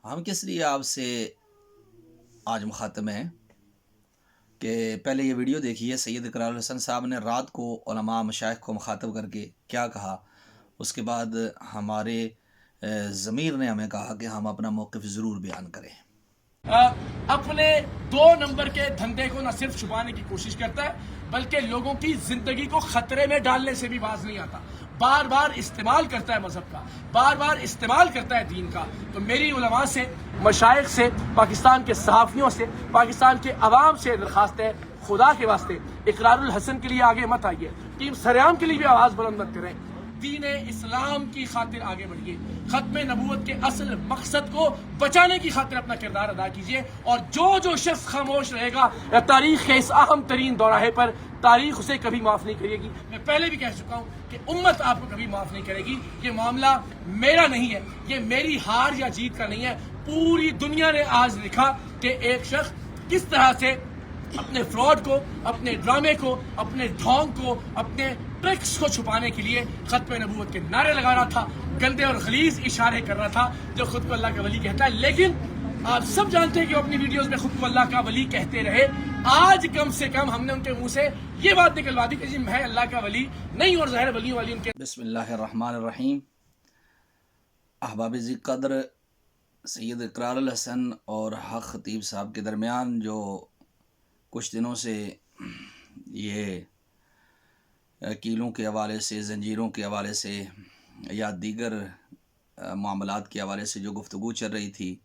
ہم کس لیے آپ سے آج مخاطب ہیں کہ پہلے یہ ویڈیو دیکھیے سید اقرار الحسن صاحب نے رات کو علماء مشائخ کو مخاطب کر کے کیا کہا. اس کے بعد ہمارے ضمیر نے ہمیں کہا کہ ہم اپنا موقف ضرور بیان کریں. اپنے 2 نمبر کے دھندے کو نہ صرف چھپانے کی کوشش کرتا ہے بلکہ لوگوں کی زندگی کو خطرے میں ڈالنے سے بھی باز نہیں آتا. بار بار استعمال کرتا ہے مذہب کا, بار بار استعمال کرتا ہے دین کا. تو میری علماء سے, مشائخ سے, پاکستان کے صحافیوں سے, پاکستان کے عوام سے درخواست ہے, خدا کے واسطے اقرار الحسن کے لیے آگے مت آئیے, ٹیم سریام کے لیے بھی آواز بلند مت کریں, دین اسلام کی خاطر آگے بڑھیے, ختم نبوت کے اصل مقصد کو بچانے کی خاطر اپنا کردار ادا کیجیے. اور جو شخص خاموش رہے گا تاریخ کے اس اہم ترین دوراہے پر, تاریخ اسے کبھی معاف نہیں کرے گی. میں پہلے بھی کہہ چکا ہوں کہ امت آپ کو کبھی معاف نہیں کرے گی. یہ معاملہ میرا نہیں ہے, یہ میری ہار یا جیت کا نہیں ہے. پوری دنیا نے آج لکھا کہ ایک شخص کس طرح سے اپنے فراڈ کو, اپنے ڈرامے کو, اپنے ڈھونگ کو, اپنے ٹرکس کو چھپانے کے لیے ختم نبوت کے نعرے لگا رہا تھا, گندے اور غلیظ اشارے کر رہا تھا, جو خود کو اللہ کا ولی کہتا ہے. لیکن آپ سب جانتے ہیں کہ وہ اپنی ویڈیوز میں خود کو اللہ کا ولی کہتے رہے. آج کم سے کم ہم نے ان کے منہ سے یہ بات نکلوا دی کہ جی میں اللہ کا ولی نہیں, اور ظاہر ولی والی ان کے. بسم اللہ الرحمن الرحیم. احباب ذی قدر, سید اقرار الحسن اور حق خطیب صاحب کے درمیان جو کچھ دنوں سے یہ کیلوں کے حوالے سے, زنجیروں کے حوالے سے یا دیگر معاملات کے حوالے سے جو گفتگو چل رہی تھی,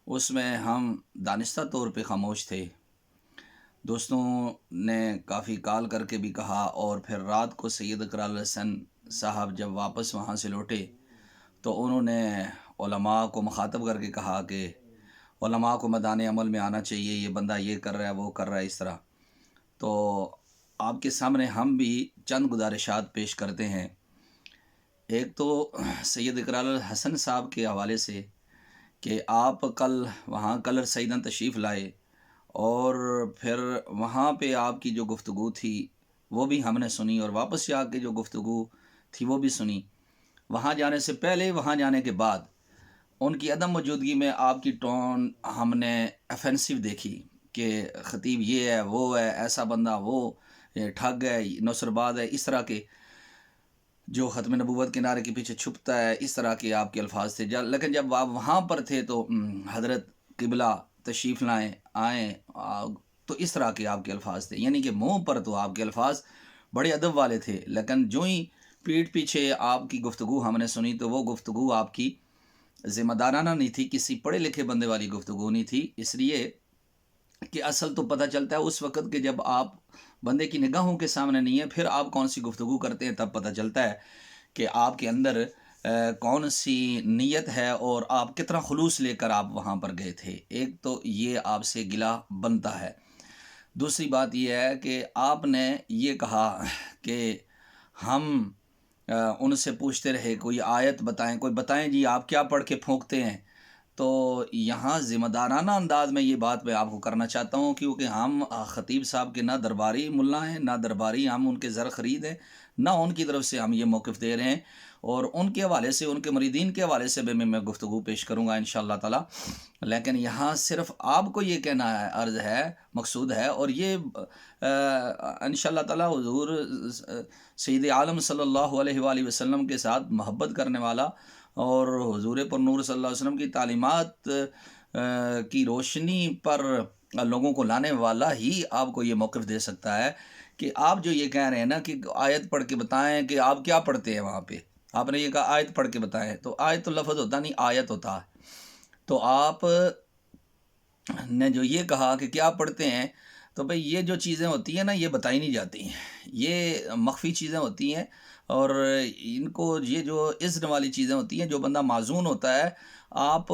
اس میں ہم دانستہ طور پہ خاموش تھے. دوستوں نے کافی کال کر کے بھی کہا, اور پھر رات کو سید اقرار الحسن صاحب جب واپس وہاں سے لوٹے تو انہوں نے علماء کو مخاطب کر کے کہا کہ علماء کو میدان عمل میں آنا چاہیے, یہ بندہ یہ کر رہا ہے, وہ کر رہا ہے, اس طرح. تو آپ کے سامنے ہم بھی چند گزارشات پیش کرتے ہیں. ایک تو سید اقرار الحسن صاحب کے حوالے سے کہ آپ کل وہاں کلر سیدن تشریف لائے, اور پھر وہاں پہ آپ کی جو گفتگو تھی وہ بھی ہم نے سنی, اور واپس آ کے جو گفتگو تھی وہ بھی سنی. وہاں جانے سے پہلے, وہاں جانے کے بعد ان کی عدم موجودگی میں آپ کی ٹون ہم نے افینسو دیکھی کہ خطیب یہ ہے, وہ ہے, ایسا بندہ, وہ ٹھگ ہے, نوسرباد ہے, اس طرح کے جو ختم نبوت کے نعرے کے پیچھے چھپتا ہے, اس طرح کے آپ کے الفاظ تھے. لیکن جب آپ وہاں پر تھے تو حضرت قبلہ تشریف لائیں, آئیں, تو اس طرح کے آپ کے الفاظ تھے. یعنی کہ منہ پر تو آپ کے الفاظ بڑے ادب والے تھے, لیکن جو ہی پیٹھ پیچھے آپ کی گفتگو ہم نے سنی تو وہ گفتگو آپ کی ذمہ دارانہ نہیں تھی, کسی پڑھے لکھے بندے والی گفتگو نہیں تھی. اس لیے کہ اصل تو پتہ چلتا ہے اس وقت کہ جب آپ بندے کی نگاہوں کے سامنے نہیں ہیں, پھر آپ کون سی گفتگو کرتے ہیں, تب پتہ چلتا ہے کہ آپ کے اندر کون سی نیت ہے اور آپ کتنا خلوص لے کر آپ وہاں پر گئے تھے. ایک تو یہ آپ سے گلہ بنتا ہے. دوسری بات یہ ہے کہ آپ نے یہ کہا کہ ہم ان سے پوچھتے رہے کوئی آیت بتائیں, کوئی بتائیں جی آپ کیا پڑھ کے پھونکتے ہیں. تو یہاں ذمہ دارانہ انداز میں یہ بات میں آپ کو کرنا چاہتا ہوں, کیونکہ ہم خطیب صاحب کے نہ درباری ملا ہیں, نہ درباری ہم ان کے زر خرید ہیں, نہ ان کی طرف سے ہم یہ موقف دے رہے ہیں. اور ان کے حوالے سے, ان کے مریدین کے حوالے سے بھی میں گفتگو پیش کروں گا انشاءاللہ تعالی. لیکن یہاں صرف آپ کو یہ کہنا ہے, عرض ہے, مقصود ہے, اور یہ انشاءاللہ تعالی حضور سید عالم صلی اللہ علیہ وآلہ وسلم کے ساتھ محبت کرنے والا اور حضور پر نور صلی اللہ علیہ وسلم کی تعلیمات کی روشنی پر لوگوں کو لانے والا ہی آپ کو یہ موقف دے سکتا ہے کہ آپ جو یہ کہہ رہے ہیں نا کہ آیت پڑھ کے بتائیں کہ آپ کیا پڑھتے ہیں. وہاں پہ آپ نے یہ کہا آیت پڑھ کے بتائیں, تو آیت تو لفظ ہوتا نہیں, آیت ہوتا ہے. تو آپ نے جو یہ کہا کہ کیا پڑھتے ہیں, تو بھئی یہ جو چیزیں ہوتی ہیں نا یہ بتائی نہیں جاتی ہیں, یہ مخفی چیزیں ہوتی ہیں, اور ان کو یہ جو اذن والی چیزیں ہوتی ہیں, جو بندہ معزون ہوتا ہے, آپ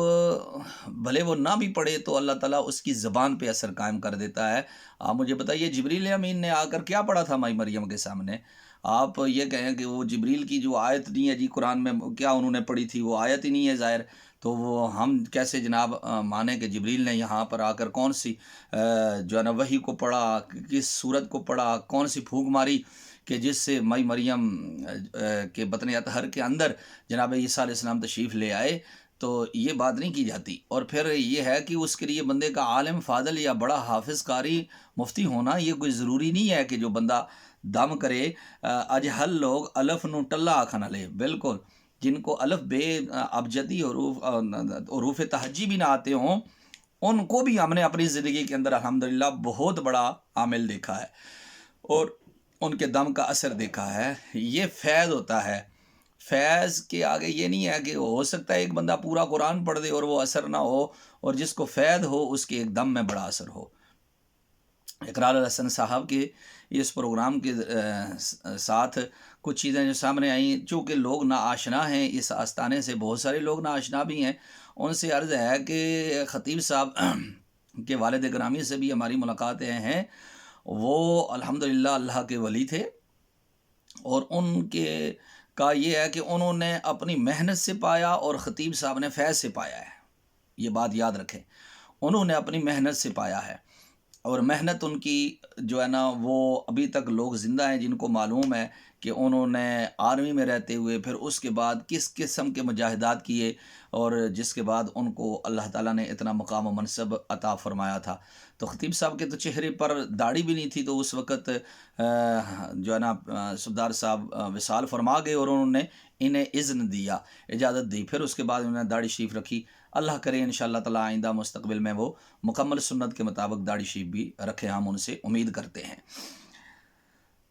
بھلے وہ نہ بھی پڑھے تو اللہ تعالیٰ اس کی زبان پہ اثر قائم کر دیتا ہے. آپ مجھے بتائیے جبریل امین نے آ کر کیا پڑھا تھا مائی مریم کے سامنے؟ آپ یہ کہیں کہ وہ جبریل کی جو آیت نہیں ہے جی قرآن میں, کیا انہوں نے پڑھی تھی, وہ آیت ہی نہیں ہے ظاہر. تو وہ ہم کیسے جناب مانیں کہ جبریل نے یہاں پر آ کر کون سی جو ہے نا وحی کو پڑھا, کس صورت کو پڑھا, کون سی پھونک ماری کہ جس سے مائی مریم کے بطن اطہر کے اندر جناب عیسیٰ علیہ السلام تشریف لے آئے. تو یہ بات نہیں کی جاتی۔ اور پھر یہ ہے کہ اس کے لیے بندے کا عالم فاضل یا بڑا حافظ قاری مفتی ہونا یہ کوئی ضروری نہیں ہے کہ جو بندہ دم کرے اجہل لوگ الف نو ٹلا آکھنا لے، بالکل جن کو الف بے ابجدی حروف تہجی بھی نہ آتے ہوں ان کو بھی ہم نے اپنی زندگی کے اندر الحمدللہ بہت بڑا عامل دیکھا ہے اور ان کے دم کا اثر دیکھا ہے۔ یہ فیض ہوتا ہے، فیض کے آگے یہ نہیں ہے کہ ہو سکتا ہے ایک بندہ پورا قرآن پڑھ دے اور وہ اثر نہ ہو، اور جس کو فیض ہو اس کے ایک دم میں بڑا اثر ہو۔ اقرار الحسن صاحب کے اس پروگرام کے ساتھ کچھ چیزیں جو سامنے آئیں، چونکہ لوگ نا آشنا ہیں اس آستانے سے، بہت سارے لوگ نا آشنا بھی ہیں، ان سے عرض ہے کہ خطیب صاحب کے والد گرامی سے بھی ہماری ملاقاتیں ہیں، وہ الحمدللہ اللہ کے ولی تھے، اور ان کے کا یہ ہے کہ انہوں نے اپنی محنت سے پایا اور خطیب صاحب نے فیض سے پایا ہے۔ یہ بات یاد رکھیں، انہوں نے اپنی محنت سے پایا ہے، اور محنت ان کی جو ہے نا وہ ابھی تک لوگ زندہ ہیں جن کو معلوم ہے کہ انہوں نے آرمی میں رہتے ہوئے پھر اس کے بعد کس قسم کے مجاہدات کیے، اور جس کے بعد ان کو اللہ تعالیٰ نے اتنا مقام و منصب عطا فرمایا تھا۔ تو خطیب صاحب کے تو چہرے پر داڑھی بھی نہیں تھی، تو اس وقت جو ہے نا سردار صاحب وصال فرما گئے اور انہوں نے انہیں اذن دیا، اجازت دی، پھر اس کے بعد انہوں نے داڑھی شریف رکھی۔ اللہ کرے انشاءاللہ تعالیٰ آئندہ مستقبل میں وہ مکمل سنت کے مطابق داڑھی شریف بھی رکھیں، ہم ان سے امید کرتے ہیں۔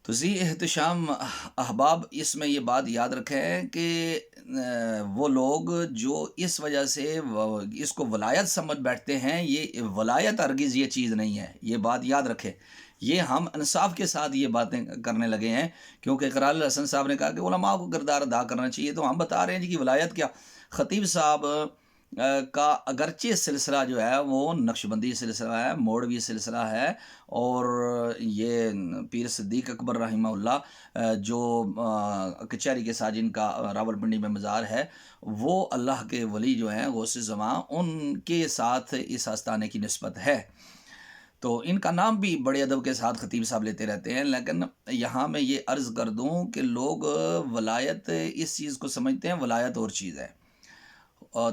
تو احتشام احباب، اس میں یہ بات یاد رکھیں کہ وہ لوگ جو اس وجہ سے اس کو ولایت سمجھ بیٹھتے ہیں، یہ ولایت ہرگز یہ چیز نہیں ہے، یہ بات یاد رکھیں۔ یہ ہم انصاف کے ساتھ یہ باتیں کرنے لگے ہیں، کیونکہ اقرار الحسن صاحب نے کہا کہ علماء کو کردار ادا کرنا چاہیے، تو ہم بتا رہے ہیں جی کہ ولایت کیا۔ خطیب صاحب کا اگرچہ سلسلہ جو ہے وہ نقشبندی سلسلہ ہے، موڑوی سلسلہ ہے، اور یہ پیر صدیق اکبر رحمہ اللہ جو کچہری کے ساتھ جن کا راولپنڈی میں مزار ہے، وہ اللہ کے ولی جو ہیں غوث زماں، ان کے ساتھ اس آستانے کی نسبت ہے، تو ان کا نام بھی بڑے ادب کے ساتھ خطیب صاحب لیتے رہتے ہیں۔ لیکن یہاں میں یہ عرض کر دوں کہ لوگ ولایت اس چیز کو سمجھتے ہیں، ولایت اور چیز ہے۔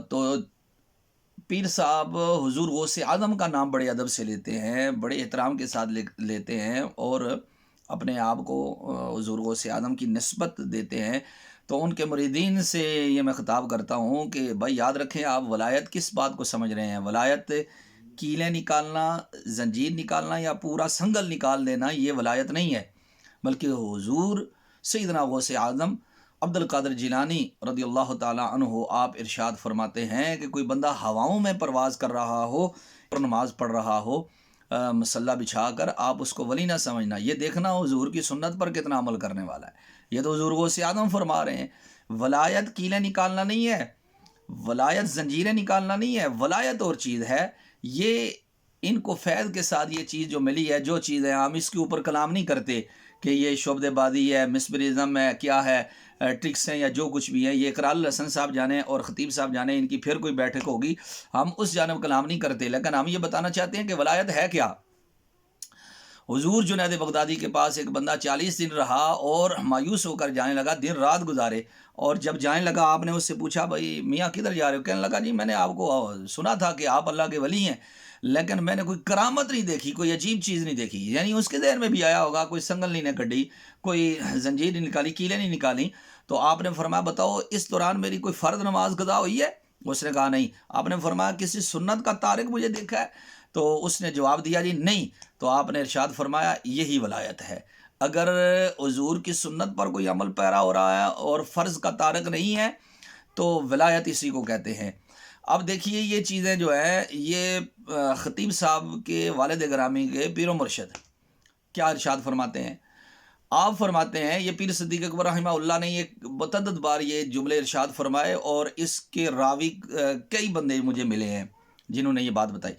تو پیر صاحب حضور غوث اعظم کا نام بڑے ادب سے لیتے ہیں، بڑے احترام کے ساتھ لیتے ہیں، اور اپنے آپ کو حضور غوث اعظم کی نسبت دیتے ہیں۔ تو ان کے مریدین سے یہ میں خطاب کرتا ہوں کہ بھائی یاد رکھیں، آپ ولایت کس بات کو سمجھ رہے ہیں؟ ولایت کیلیں نکالنا، زنجیر نکالنا یا پورا سنگل نکال دینا یہ ولایت نہیں ہے، بلکہ حضور سیدنا غوث اعظم عبد القادر جیلانی رضی اللہ تعالیٰ عنہ آپ ارشاد فرماتے ہیں کہ کوئی بندہ ہواؤں میں پرواز کر رہا ہو اور نماز پڑھ رہا ہو مسلح بچھا کر، آپ اس کو ولی نہ سمجھنا، یہ دیکھنا حضور کی سنت پر کتنا عمل کرنے والا ہے۔ یہ تو حضور غوث اعظم فرما رہے ہیں۔ ولایت کیلیں نکالنا نہیں ہے، ولایت زنجیریں نکالنا نہیں ہے، ولایت اور چیز ہے۔ یہ ان کو فیض کے ساتھ یہ چیز جو ملی ہے، جو چیز ہے، ہم اس کے اوپر کلام نہیں کرتے کہ یہ شعبدے بازی ہے، مسمرزم ہے، کیا ہے، ٹرکس ہیں یا جو کچھ بھی ہے، یہ اقرار الحسن صاحب جانے اور خطیب صاحب جانے، ان کی پھر کوئی بیٹھک ہوگی، ہم اس جانب کلام نہیں کرتے، لیکن ہم یہ بتانا چاہتے ہیں کہ ولایت ہے کیا۔ حضور جنید بغدادی کے پاس ایک بندہ 40 دن رہا اور مایوس ہو کر جانے لگا، دن رات گزارے، اور جب جانے لگا آپ نے اس سے پوچھا بھائی میاں کدھر جا رہے ہو؟ کہنے لگا جی میں نے آپ کو سنا تھا کہ آپ اللہ کے ولی ہیں، لیکن میں نے کوئی کرامت نہیں دیکھی، کوئی عجیب چیز نہیں دیکھی۔ یعنی اس کے ذہن میں بھی آیا ہوگا کوئی سنگل نہیں کڈی، کوئی زنجیر نہیں نکالی، کیلیں نہیں نکالی۔ تو آپ نے فرمایا بتاؤ اس دوران میری کوئی فرض نماز قضا ہوئی ہے؟ اس نے کہا نہیں۔ آپ نے فرمایا کسی سنت کا تارک مجھے دیکھا ہے؟ تو اس نے جواب دیا جی نہیں۔ تو آپ نے ارشاد فرمایا یہی ولایت ہے۔ اگر حضور کی سنت پر کوئی عمل پیرا ہو رہا ہے اور فرض کا تارک نہیں ہے تو ولایت اسی کو کہتے ہیں۔ اب دیکھیے یہ چیزیں جو ہے، یہ خطیب صاحب کے والد گرامی کے پیر و مرشد کیا ارشاد فرماتے ہیں؟ آپ فرماتے ہیں، یہ پیر صدیق اکبر رحمہ اللہ نے یہ متعدد بار یہ جملے ارشاد فرمائے، اور اس کے راوی کئی بندے مجھے ملے ہیں جنہوں نے یہ بات بتائی۔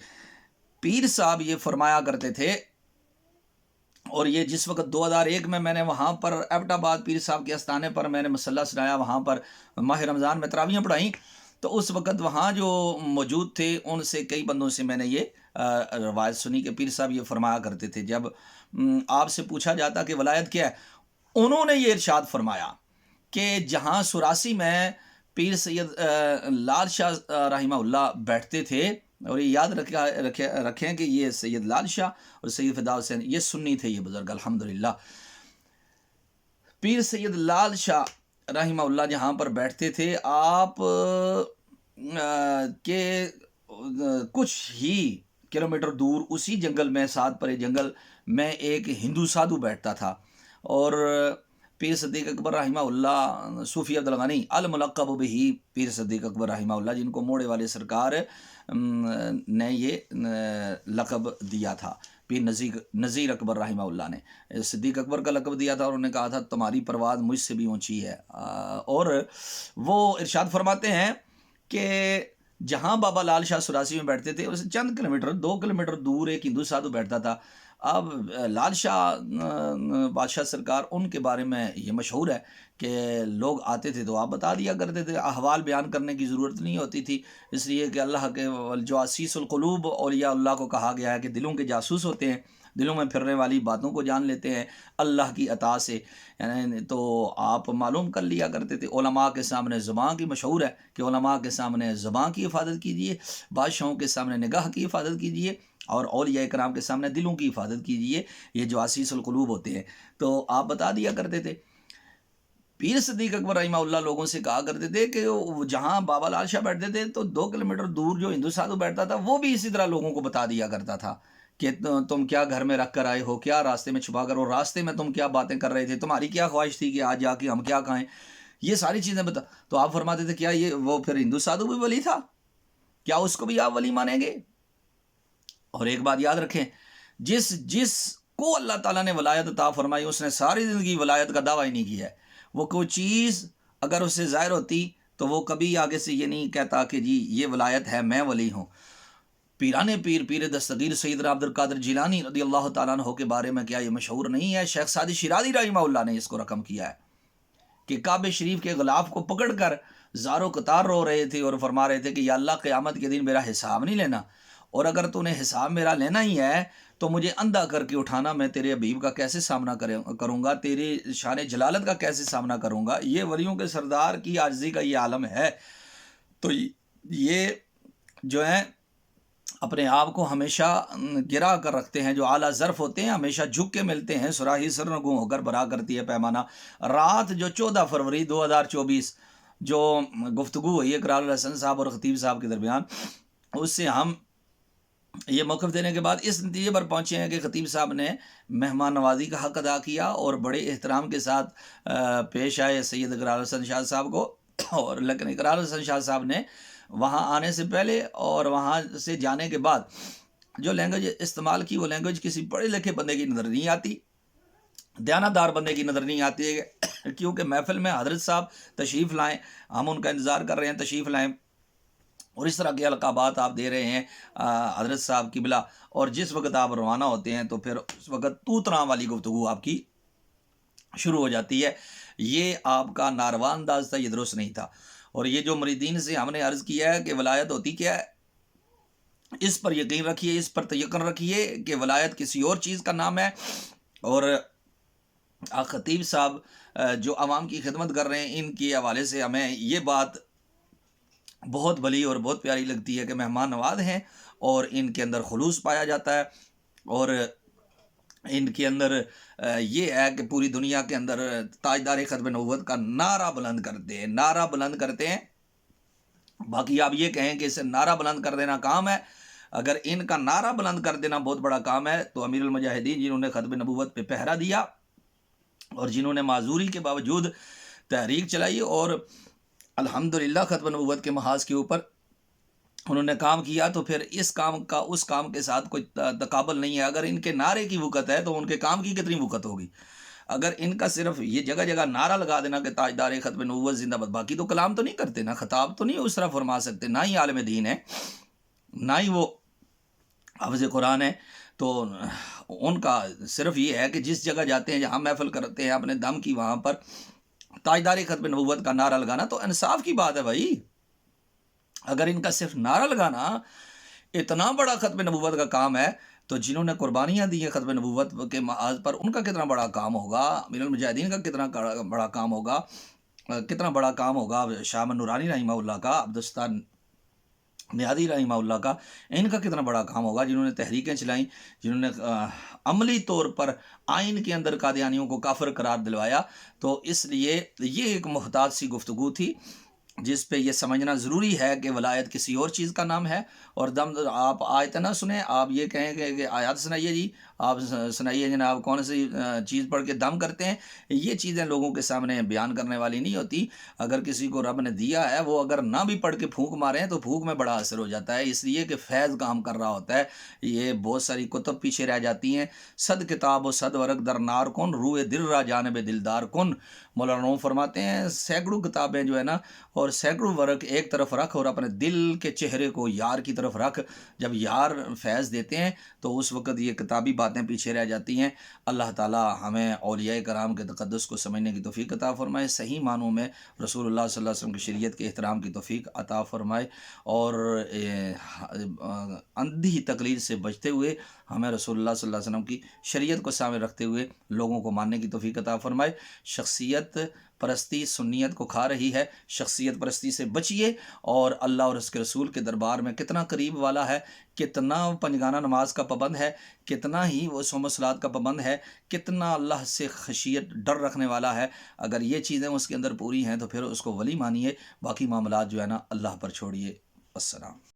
پیر صاحب یہ فرمایا کرتے تھے، اور یہ جس وقت 2001 میں نے وہاں پر ایبٹ آباد پیر صاحب کے استانے پر میں نے مسلح سنایا، وہاں پر ماہ رمضان میں تراویحیں پڑھائیں، تو اس وقت وہاں جو موجود تھے ان سے کئی بندوں سے میں نے یہ روایت سنی کہ پیر صاحب یہ فرمایا کرتے تھے، جب آپ سے پوچھا جاتا کہ ولایت کیا ہے، انہوں نے یہ ارشاد فرمایا کہ جہاں 84 میں پیر سید لال شاہ رحمہ اللہ بیٹھتے تھے، اور یہ یاد رکھیں کہ یہ سید لال شاہ اور سید فدا حسین یہ سنی تھے، یہ بزرگ الحمدللہ۔ پیر سید لال شاہ رحمہ اللہ جہاں پر بیٹھتے تھے، آپ کے کچھ ہی کلومیٹر دور اسی جنگل میں، ساتھ پرے جنگل میں ایک ہندو سادھو بیٹھتا تھا، اور پیر صدیق اکبر رحمہ اللہ صوفی عبد الغنی الملقب بہی پیر صدیق اکبر رحمہ اللہ، جن کو موڑے والے سرکار نے یہ لقب دیا تھا، پیر نذیر اکبر رحمہ اللہ نے صدیق اکبر کا لقب دیا تھا، اور انہوں نے کہا تھا تمہاری پرواز مجھ سے بھی اونچی ہے۔ اور وہ ارشاد فرماتے ہیں کہ جہاں بابا لال شاہ سراسی میں بیٹھتے تھے، اس سے چند کلومیٹر 2 کلومیٹر دور ایک ہندو سادھو بیٹھتا تھا۔ اب لال شاہ بادشاہ سرکار ان کے بارے میں یہ مشہور ہے کہ لوگ آتے تھے تو آپ بتا دیا کرتے تھے، احوال بیان کرنے کی ضرورت نہیں ہوتی تھی، اس لیے کہ اللہ کے جواسیس القلوب اولیاء اللہ کو کہا گیا ہے کہ دلوں کے جاسوس ہوتے ہیں، دلوں میں پھرنے والی باتوں کو جان لیتے ہیں اللہ کی عطا سے، یعنی تو آپ معلوم کر لیا کرتے تھے۔ علماء کے سامنے زبان کی مشہور ہے کہ علماء کے سامنے زبان کی حفاظت کیجیے، بادشاہوں کے سامنے نگاہ کی حفاظت کیجیے، اور اولیاء کرام کے سامنے دلوں کی حفاظت کیجیے، یہ جواسیس القلوب ہوتے ہیں۔ تو آپ بتا دیا کرتے تھے۔ پیر صدیق اکبر رحمہ اللہ لوگوں سے کہا کرتے تھے کہ جہاں بابا لال شاہ بیٹھتے تھے تو 2 کلومیٹر دور جو ہندو سادھو بیٹھتا تھا، وہ بھی اسی طرح لوگوں کو بتا دیا کرتا تھا کہ تم کیا گھر میں رکھ کر آئے ہو، کیا راستے میں چھپا کر، اور راستے میں تم کیا باتیں کر رہے تھے، تمہاری کیا خواہش تھی کہ آج جا کے ہم کیا کھائیں، یہ ساری چیزیں بتا۔ تو آپ فرماتے تھے کیا یہ وہ پھر ہندو سادھو بھی ولی تھا؟ کیا اس کو بھی آپ ولی مانیں گے؟ اور ایک بات یاد رکھیں، جس کو اللہ تعالیٰ نے ولایت عطا فرمائی، اس نے ساری زندگی ولایت کا دعویٰ ہی نہیں کیا ہے۔ وہ کوئی چیز اگر اس سے ظاہر ہوتی تو وہ کبھی آگے سے یہ نہیں کہتا کہ جی یہ ولایت ہے، میں ولی ہوں۔ پیر دستگیر سیدنا عبد القادر جیلانی رضی اللہ تعالیٰ عنہ کے بارے میں کیا یہ مشہور نہیں ہے؟ شیخ سعدی شیرازی رحمہ اللہ نے اس کو رقم کیا ہے کہ کعبہ شریف کے غلاف کو پکڑ کر زار و قطار رو رہے تھے اور فرما رہے تھے کہ یا اللہ قیامت کے دن میرا حساب نہیں لینا، اور اگر تو نے حساب میرا لینا ہی ہے تو مجھے اندھا کر کے اٹھانا، میں تیرے حبیب کا کیسے سامنا کروں گا، تیرے شان جلالت کا کیسے سامنا کروں گا۔ یہ ولیوں کے سردار کی عاجزی کا یہ عالم ہے۔ تو یہ جو ہے اپنے آپ کو ہمیشہ گرا کر رکھتے ہیں، جو اعلیٰ ظرف ہوتے ہیں ہمیشہ جھک کے ملتے ہیں، سراہی سرنگوں ہو کر برا کرتی ہے پیمانہ۔ رات جو 14 فروری 2024 جو گفتگو ہوئی ہے اقرار الحسن صاحب اور خطیب صاحب کے درمیان، اس سے ہم یہ موقف دینے کے بعد اس نتیجے پر پہنچے ہیں کہ خطیب صاحب نے مہمان نوازی کا حق ادا کیا اور بڑے احترام کے ساتھ پیش آئے سید اقرار الحسن شاہ صاحب کو، اور لیکن اقرار الحسن شاہ صاحب نے وہاں آنے سے پہلے اور وہاں سے جانے کے بعد جو لینگویج استعمال کی، وہ لینگویج کسی پڑھے لکھے بندے کی نظر نہیں آتی، دیانتدار بندے کی نظر نہیں آتی ہے، کیونکہ محفل میں حضرت صاحب تشریف لائیں، ہم ان کا انتظار کر رہے ہیں تشریف لائیں، اور اس طرح کے القابات آپ دے رہے ہیں حضرت صاحب قبلہ، اور جس وقت آپ روانہ ہوتے ہیں تو پھر اس وقت تو طرح والی گفتگو آپ کی شروع ہو جاتی ہے۔ یہ آپ کا ناروا انداز تھا، یہ درست نہیں تھا۔ اور یہ جو مریدین سے ہم نے عرض کیا ہے کہ ولایت ہوتی کیا ہے، اس پر یقین رکھیے، اس پر یقین رکھیے کہ ولایت کسی اور چیز کا نام ہے۔ اور خطیب صاحب جو عوام کی خدمت کر رہے ہیں، ان کے حوالے سے ہمیں یہ بات بہت بھلی اور بہت پیاری لگتی ہے کہ مہمان نواز ہیں اور ان کے اندر خلوص پایا جاتا ہے، اور ان کے اندر یہ ہے کہ پوری دنیا کے اندر تاجدار ختم نبوت کا نعرہ بلند کرتے ہیں۔ باقی آپ یہ کہیں کہ اسے نعرہ بلند کر دینا کام ہے، اگر ان کا نعرہ بلند کر دینا بہت بڑا کام ہے تو امیر المجاہدین جنہوں نے ختم نبوت پہ پہرا دیا اور جنہوں نے معذوری کے باوجود تحریک چلائی اور الحمدللہ ختم نبوت کے محاذ کے اوپر انہوں نے کام کیا، تو پھر اس کام کا اس کام کے ساتھ کوئی تقابل نہیں ہے۔ اگر ان کے نعرے کی وقت ہے تو ان کے کام کی کتنی وقت ہوگی؟ اگر ان کا صرف یہ جگہ جگہ نعرہ لگا دینا کہ تاجدار ختم نبوت زندہ باد، باقی تو کلام تو نہیں کرتے نا، خطاب تو نہیں اس طرح فرما سکتے، نہ ہی عالم دین ہے، نہ ہی وہ حافظ قرآن ہے، تو ان کا صرف یہ ہے کہ جس جگہ جاتے ہیں جہاں محفل کرتے ہیں اپنے دم کی، وہاں پر تاجدار ختم نبوت کا نعرہ لگانا تو انصاف کی بات ہے بھائی۔ اگر ان کا صرف نعرہ لگانا اتنا بڑا ختم نبوت کا کام ہے تو جنہوں نے قربانیاں دی ہیں ختم نبوت کے محاذ پر، ان کا کتنا بڑا کام ہوگا، امیر المجاہدین کا کتنا بڑا کام ہوگا، کتنا بڑا کام ہوگا شاہ احمد نورانی رحمہ اللہ کا، عبدالستان میادی رحمہ اللہ کا، ان کا کتنا بڑا کام ہوگا، جنہوں نے تحریکیں چلائیں، جنہوں نے عملی طور پر آئین کے اندر قادیانیوں کو کافر قرار دلوایا۔ تو اس لیے یہ ایک محتاط سی گفتگو تھی جس پہ یہ سمجھنا ضروری ہے کہ ولایت کسی اور چیز کا نام ہے، اور دم آپ آیت نہ سنیں، آپ یہ کہیں کہ آیات سنائیے جی، آپ سنائیے جناب کون سی چیز پڑھ کے دم کرتے ہیں، یہ چیزیں لوگوں کے سامنے بیان کرنے والی نہیں ہوتی۔ اگر کسی کو رب نے دیا ہے، وہ اگر نہ بھی پڑھ کے پھونک مارے ہیں تو پھونک میں بڑا اثر ہو جاتا ہے، اس لیے کہ فیض کام کر رہا ہوتا ہے۔ یہ بہت ساری کتب پیچھے رہ جاتی ہیں، صد کتاب و صد ورق در نار کن، روئے دل را جانب دلدار کن۔ مولانا روم فرماتے ہیں سینکڑوں کتابیں جو ہے نا اور سینکڑوں ورق ایک طرف رکھ اور اپنے دل کے چہرے کو یار کی طرف رکھ، جب یار فیض دیتے ہیں تو اس وقت یہ کتابی باتیں پیچھے رہ جاتی ہیں۔ اللہ تعالی ہمیں اولیاء کرام کے تقدس کو سمجھنے کی توفیق عطا فرمائے، صحیح معنوں میں رسول اللہ صلی اللہ علیہ وسلم کی شریعت کے احترام کی توفیق عطا فرمائے، اور اندھی تقلید سے بچتے ہوئے ہمیں رسول اللہ صلی اللہ علیہ وسلم کی شریعت کو سامنے رکھتے ہوئے لوگوں کو ماننے کی توفیق عطا فرمائے۔ شخصیت پرستی سنیت کو کھا رہی ہے، شخصیت پرستی سے بچیے، اور اللہ اور اس کے رسول کے دربار میں کتنا قریب والا ہے، کتنا پنجگانہ نماز کا پابند ہے، کتنا ہی وہ صوم و صلات کا پابند ہے، کتنا اللہ سے خشیت ڈر رکھنے والا ہے۔ اگر یہ چیزیں اس کے اندر پوری ہیں تو پھر اس کو ولی مانیے، باقی معاملات جو ہے نا اللہ پر چھوڑیے۔ السلام۔